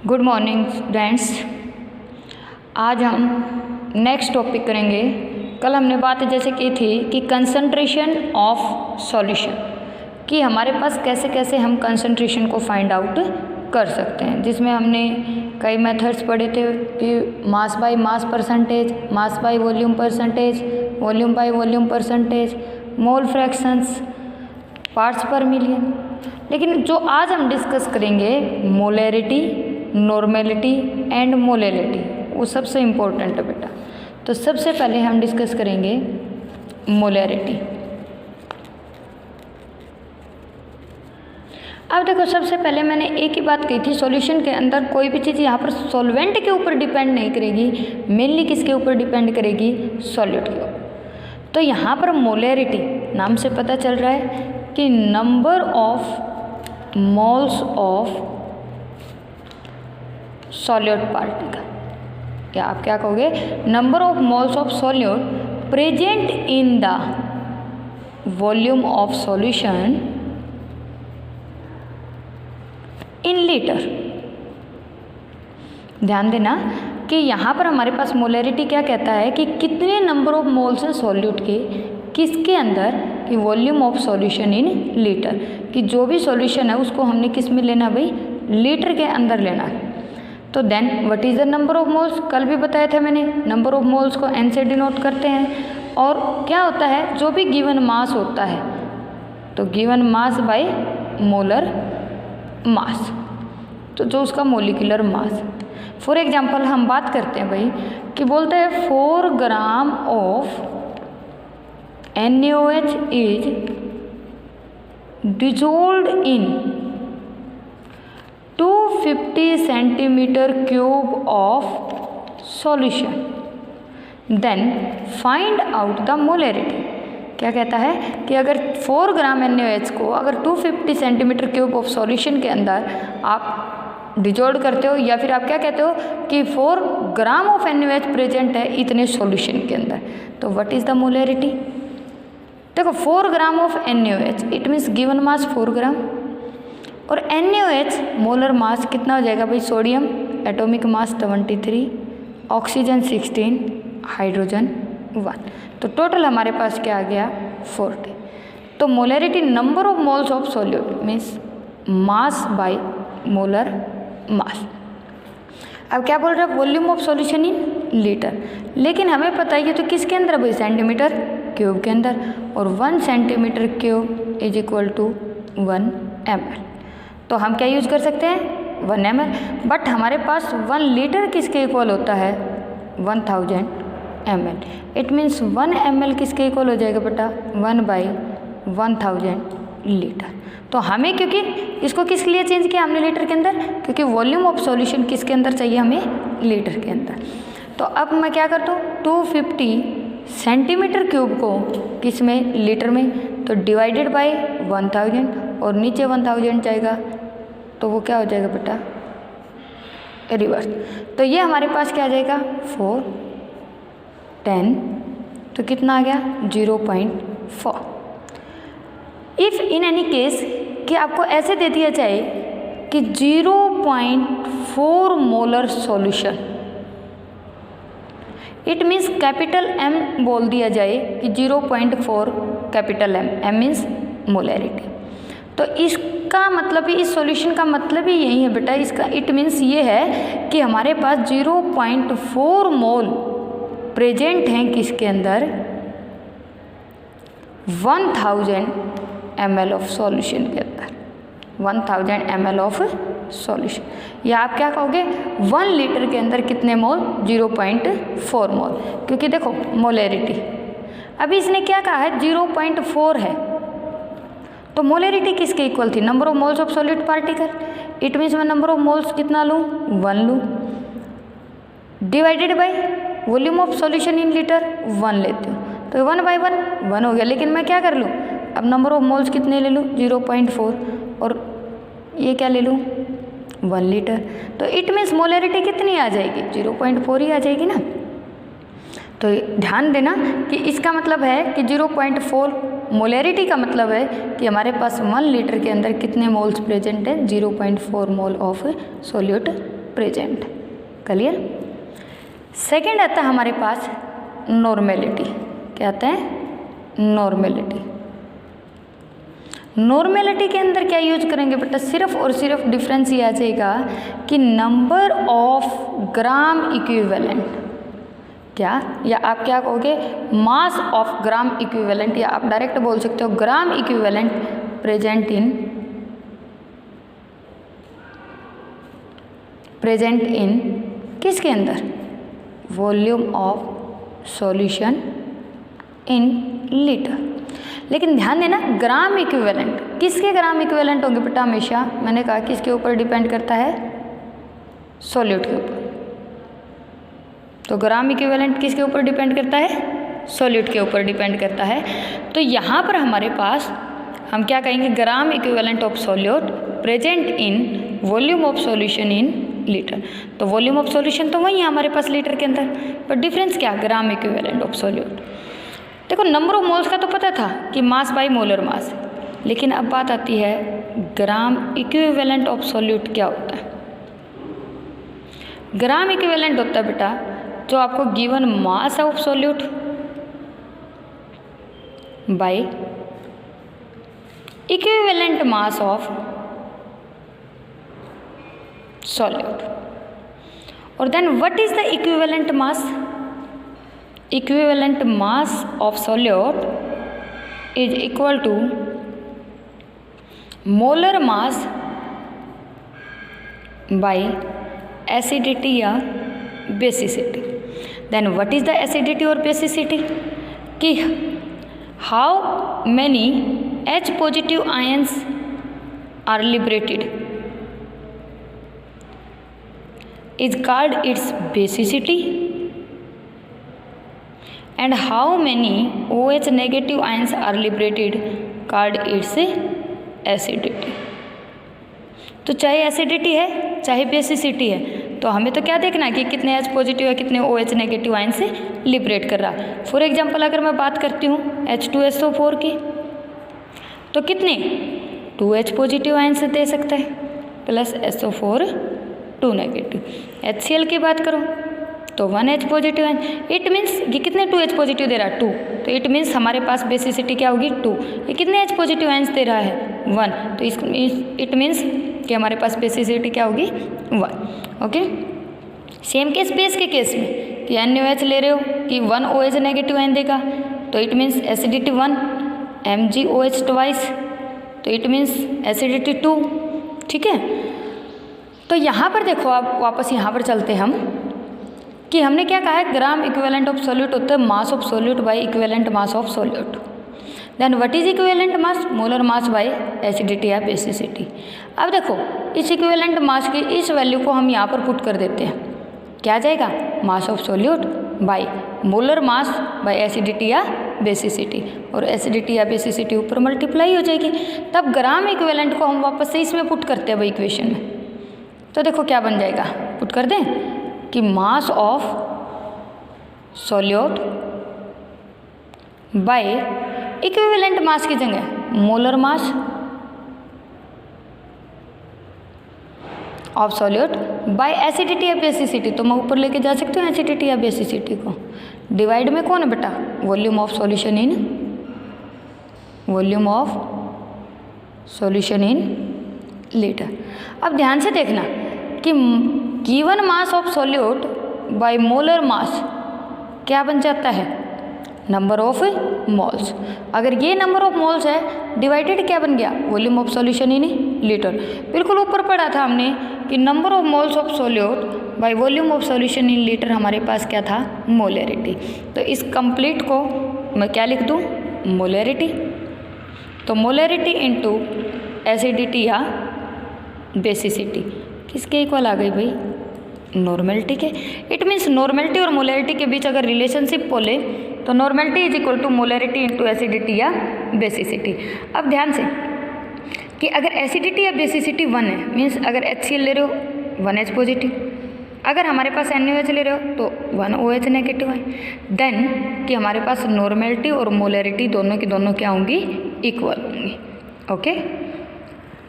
Good morning students. आज हम next topic करेंगे। कल हमने बात जैसे की थी कि कंसंट्रेशन ऑफ सॉल्यूशन, कि हमारे पास कैसे कैसे हम कंसंट्रेशन को फाइंड आउट कर सकते हैं, जिसमें हमने कई मेथड्स पढ़े थे कि mass by mass percentage, mass by volume percentage, volume by volume percentage, mole fractions, parts पर मिलियन। लेकिन जो आज हम डिस्कस करेंगे मोलैरिटी, नॉर्मेलिटी एंड मोलैलिटी, वो सबसे इम्पोर्टेंट है बेटा। तो सबसे पहले हम डिस्कस करेंगे मोलैरिटी। अब देखो, सबसे पहले मैंने एक ही बात कही थी, सॉल्यूशन के अंदर कोई भी चीज़ यहाँ पर सॉल्वेंट के ऊपर डिपेंड नहीं करेगी, मेनली किसके ऊपर डिपेंड करेगी, सॉल्यूट के ऊपर। तो यहाँ पर मोलैरिटी नाम से पता चल रहा है कि number of moles of solute particle, या आप क्या कहोगे, number of moles of solute present in the volume of solution in litre. ध्यान देना कि यहाँ पर हमारे पास मोलैरिटी क्या कहता है कि कितने नंबर ऑफ मोल्स हैं सॉल्यूट के किसके अंदर, कि volume of solution in litre, कि जो भी सॉल्यूशन है उसको हमने किस में लेना भाई, लीटर के अंदर लेना है। तो then what is the number of moles, कल भी बताया था मैंने, नंबर ऑफ मोल्स को n से डिनोट करते हैं। और क्या होता है, जो भी गिवन मास होता है तो given mass by molar mass, तो जो उसका मोलिकुलर मास। फॉर एग्जांपल हम बात करते हैं भाई कि बोलते हैं 4 gram of NaOH is dissolved in 250 centimetre cube of solution, then find out the molarity. क्या कहता है कि अगर 4 ग्राम NaOH को अगर 250 सेंटीमीटर क्यूब ऑफ सॉल्यूशन के अंदर आप डिजोल्व करते हो, या फिर आप क्या कहते हो कि 4 ग्राम ऑफ NaOH प्रेजेंट है इतने सॉल्यूशन के अंदर, तो व्हाट इज़ द मोलैरिटी। देखो 4 gram of NaOH, it means given mass 4 ग्राम, और NaOH मोलर मास कितना हो जाएगा भाई, sodium atomic mass 73, oxygen 16, hydrogen 1, तो टोटल हमारे पास क्या आ गया 40। तो molarity number of moles of solute means mass by molar mass. अब क्या बोल रहा है, volume of solution in litre, लेकिन हमें पता है ये तो किसके अंदर भाई, सेंटीमीटर क्यूब के अंदर, और 1 centimetre cube is equal to 1 ml। तो हम क्या यूज कर सकते हैं, 1 ml, बट हमारे पास 1 लीटर किसके इक्वल होता है, 1000 ml। इट मीन्स 1 ml किसके इक्वल हो जाएगा बेटा, 1/1000 लीटर। तो हमें क्योंकि इसको किसके लिए चेंज किया हमने लीटर के अंदर, क्योंकि वॉल्यूम ऑफ सॉल्यूशन किसके अंदर चाहिए हमें, लीटर के अंदर। तो अब मैं क्या करता हूँ, 250 सेंटीमीटर क्यूब को किस में, लीटर में, तो डिवाइडेड बाय 1000, और नीचे 1000 जाएगा तो वो क्या हो जाएगा बेटा, रिवर्स। तो ये हमारे पास क्या आ जाएगा 4 10, तो कितना आ गया 0.4। इफ़ इन एनी केस कि आपको ऐसे दे दिया जाए कि 0.4 molar solution, it means capital M बोल दिया जाए कि 0.4 कैपिटल M मीन्स मोलैरिटी, तो इसका मतलब ही, इस सॉल्यूशन का मतलब ही यही है बेटा, इसका इट मीन्स ये है कि हमारे पास 0.4 मोल प्रेजेंट हैं किसके अंदर, 1000 ml ऑफ सॉल्यूशन के अंदर, 1000 ml ऑफ सॉल्यूशन, या आप क्या कहोगे 1 लीटर के अंदर कितने मोल, 0.4 मोल, क्योंकि देखो मोलैरिटी, अभी इसने क्या कहा है 0.4 है, तो मोलैरिटी किसके इक्वल थी, number of moles of solute particle. It means मैं नंबर ऑफ मोल्स कितना लूँ, 1 लूँ, divided by volume of solution in litre 1 लेती हूँ, तो 1/1 1 हो गया। लेकिन मैं क्या कर लूँ, अब नंबर ऑफ मोल्स कितने ले लूँ, 0.4, और ये क्या ले लूँ 1 लीटर, तो इट मीन्स मोलैरिटी कितनी आ जाएगी, 0.4 ही आ जाएगी ना। तो ध्यान देना कि इसका मतलब है कि 0.4 मोलैरिटी का मतलब है कि हमारे पास 1 लीटर के अंदर कितने मोल्स प्रेजेंट है, 0.4 mole of solute present. Clear. Second आता है हमारे पास नॉर्मेलिटी। क्या आता है? नॉर्मेलिटी। नॉर्मेलिटी के अंदर क्या यूज करेंगे बेटा? सिर्फ और सिर्फ डिफरेंस ये आ जाएगा कि नंबर ऑफ ग्राम इक्विवेलेंट, क्या, या आप क्या कहोगे, मास ऑफ ग्राम इक्विवेलेंट, या आप डायरेक्ट बोल सकते हो ग्राम इक्विवेलेंट प्रेजेंट इन किसके अंदर? Volume of solution in litre. लेकिन ध्यान देना, ग्राम इक्विवेलेंट, किसके ग्राम इक्विवेलेंट होंगे बेटा? हमेशा मैंने कहा किसके ऊपर डिपेंड करता है? सॉल्यूट के ऊपर। तो ग्राम इक्विवेलेंट किसके ऊपर डिपेंड करता है? सॉल्यूट के ऊपर डिपेंड करता है। तो यहाँ पर हमारे पास हम क्या कहेंगे? Gram equivalent of solute present in volume of solution in litre. तो वॉल्यूम ऑफ सॉल्यूशन तो वही है हमारे पास लीटर के अंदर, पर डिफरेंस क्या? Gram equivalent of solute. देखो नंबर ऑफ मोल्स का तो पता था कि मास बाय मोलर मास, लेकिन अब बात आती है ग्राम इक्विवेलेंट ऑफ सॉल्यूट क्या होता है? ग्राम इक्विवेलेंट होता है बेटा जो आपको given mass of solute by equivalent mass of solute. और then what is the equivalent mass? Equivalent mass of solute is equal to molar mass by acidity या basicity. Then what is the acidity और basicity? कि how many H positive ions are liberated is called its basicity, and how many OH negative ions are liberated called its acidity। तो चाहे acidity है चाहे basicity है, तो हमें तो क्या देखना है कि कितने H पॉजिटिव है कितने OH नेगेटिव आयन से लिबरेट कर रहा है। फॉर एग्जांपल अगर मैं बात करती हूँ H2SO4 की, तो कितने 2H पॉजिटिव आयन से दे सकता है प्लस SO4 2 नेगेटिव। HCl की बात करो तो 1H positive ion, it means ये कितने 2H पॉजिटिव दे रहा है 2, तो इट मीन्स हमारे पास बेसिसिटी क्या होगी 2। ये कितने H पॉजिटिव आयन्स दे रहा है 1, तो इट मीन्स कि हमारे पास बेसिसिटी क्या होगी 1। ओके। सेम केस बेस के केस में कि NaOH ले रहे हो कि 1 OH नेगेटिव आयन देगा, तो it means acidity 1, MgOH twice, तो इट मीन्स एसिडिटी 2। ठीक है। तो यहाँ पर देखो, आप वापस यहाँ पर चलते हम कि हमने क्या कहा है, ग्राम इक्विवेलेंट ऑफ सॉल्यूट होता है mass of solute by equivalent mass of solute. Then what is equivalent mass? Molar mass by acidity या बेसिसिटी। अब देखो इस इक्विवेलेंट मास की इस वैल्यू को हम यहाँ पर पुट कर देते हैं, क्या आ जाएगा? मास of solute by molar mass by acidity या बेसिसिटी, और एसिडिटी या बेसिसिटी ऊपर मल्टीप्लाई हो जाएगी। तब ग्राम इक्विवेलेंट को हम वापस से इसमें पुट करते हैं भाई इक्वेशन में, तो देखो क्या बन जाएगा, पुट कर दें कि मास ऑफ सॉल्यूट बाय इक्विवेलेंट मास की जगह molar mass of solute bye acidity या बेसिसिटी, तो मैं ऊपर लेके जा सकती हूँ एसिडिटी या बेसिसिटी को। डिवाइड में कौन है बेटा? Volume of solution in volume of solution in litre. अब ध्यान से देखना कि given mass of solute by molar mass क्या बन जाता है? Number of moles. अगर ये नंबर ऑफ मोल्स है डिवाइडेड क्या बन गया? Volume of solution in litre. बिल्कुल ऊपर पढ़ा था हमने कि number of moles of solute by volume of solution in litre हमारे पास क्या था? मोलरिटी। तो इस कंप्लीट को मैं क्या लिख दूँ? मोलरिटी। तो मोलरिटी इनटू एसिडिटी या बेसिसिटी किसके इक्वल आ गई भाई? नॉर्मेलिटी के। इट मीन्स नॉर्मेलिटी और मोलरिटी के बीच अगर रिलेशनशिप बोले तो normality is equal to molarity into acidity या बेसिसिटी। अब ध्यान से कि अगर एसिडिटी या बेसिसिटी 1 है, मीन्स अगर HCl ले रहे हो 1H पॉजिटिव, अगर हमारे पास NaOH ले रहे हो तो 1 OH नेगेटिव है, देन कि हमारे पास नॉर्मेलिटी और मोलरिटी दोनों की दोनों क्या होंगी? इक्वल होंगी। ओके।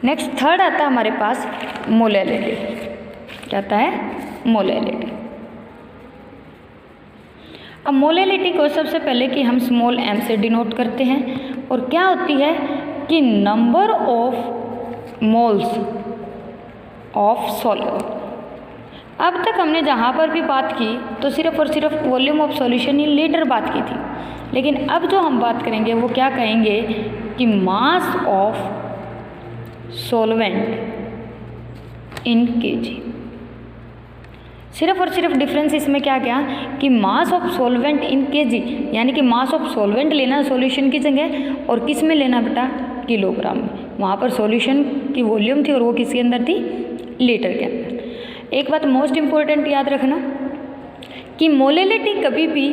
नेक्स्ट थर्ड आता है हमारे पास मोलरिटी। क्या आता है मोलैलिटी। अब मोलैलिटी को सबसे पहले कि हम स्मॉल m से डिनोट करते हैं और क्या होती है कि number of moles of solute. अब तक हमने जहाँ पर भी बात की तो सिर्फ और सिर्फ volume of solution in litre बात की थी, लेकिन अब जो हम बात करेंगे वो क्या कहेंगे कि mass of solvent in KG. सिर्फ और सिर्फ डिफरेंस इसमें क्या क्या कि mass of solvent in KG, यानी कि मास ऑफ सॉल्वेंट लेना सॉल्यूशन की जगह और किस में लेना बेटा किलोग्राम में। वहाँ पर सॉल्यूशन की वॉल्यूम थी और वो किसके अंदर थी लीटर के अंदर। एक बात मोस्ट इम्पोर्टेंट याद रखना कि मोलैलिटी कभी भी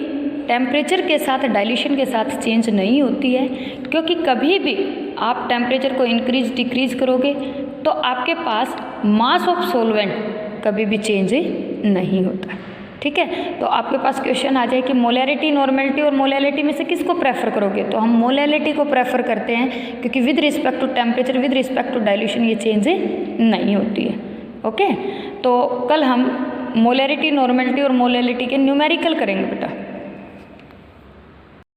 टेम्परेचर के साथ डाइल्यूशन के साथ चेंज नहीं होती है, क्योंकि कभी भी आप टेम्परेचर को इंक्रीज डिक्रीज करोगे तो आपके पास मास ऑफ सॉल्वेंट कभी भी चेंज नहीं होता। ठीक है, तो आपके पास क्वेश्चन आ जाए कि मोलैलिटी नॉर्मेलिटी और मोलैलिटी में से किसको प्रेफर करोगे, तो हम मोलैलिटी को प्रेफर करते हैं क्योंकि with respect to temperature with respect to dilution ये चेंज नहीं होती है। ओके, तो कल हम मोलैलिटी नॉर्मेलिटी और मोलैलिटी के न्यूमेरिकल करेंगे बेटा।